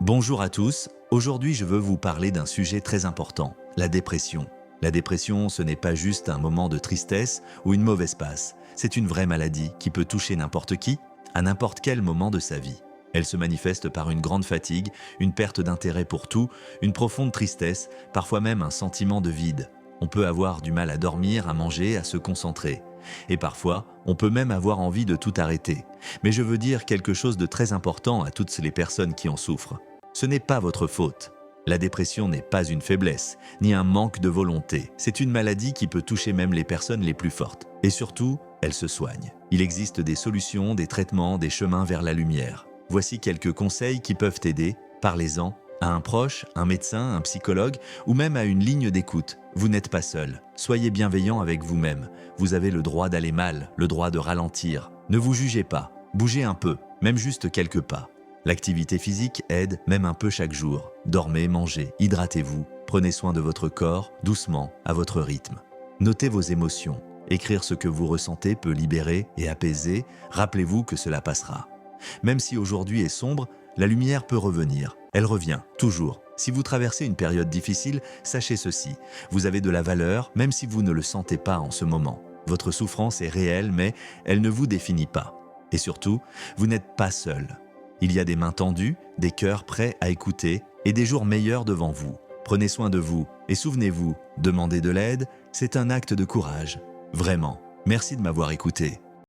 Bonjour à tous, aujourd'hui je veux vous parler d'un sujet très important, la dépression. La dépression, ce n'est pas juste un moment de tristesse ou une mauvaise passe, c'est une vraie maladie qui peut toucher n'importe qui, à n'importe quel moment de sa vie. Elle se manifeste par une grande fatigue, une perte d'intérêt pour tout, une profonde tristesse, parfois même un sentiment de vide. On peut avoir du mal à dormir, à manger, à se concentrer. Et parfois, on peut même avoir envie de tout arrêter. Mais je veux dire quelque chose de très important à toutes les personnes qui en souffrent. Ce n'est pas votre faute. La dépression n'est pas une faiblesse, ni un manque de volonté. C'est une maladie qui peut toucher même les personnes les plus fortes. Et surtout, elle se soigne. Il existe des solutions, des traitements, des chemins vers la lumière. Voici quelques conseils qui peuvent aider. Parlez-en à un proche, un médecin, un psychologue ou même à une ligne d'écoute. Vous n'êtes pas seul. Soyez bienveillant avec vous-même. Vous avez le droit d'aller mal, le droit de ralentir. Ne vous jugez pas. Bougez un peu, même juste quelques pas. L'activité physique aide, même un peu chaque jour. Dormez, mangez, hydratez-vous. Prenez soin de votre corps, doucement, à votre rythme. Notez vos émotions. Écrire ce que vous ressentez peut libérer et apaiser. Rappelez-vous que cela passera. Même si aujourd'hui est sombre, la lumière peut revenir. Elle revient, toujours. Si vous traversez une période difficile, sachez ceci. Vous avez de la valeur, même si vous ne le sentez pas en ce moment. Votre souffrance est réelle, mais elle ne vous définit pas. Et surtout, vous n'êtes pas seul. Il y a des mains tendues, des cœurs prêts à écouter et des jours meilleurs devant vous. Prenez soin de vous et souvenez-vous, demander de l'aide, c'est un acte de courage. Vraiment, merci de m'avoir écouté.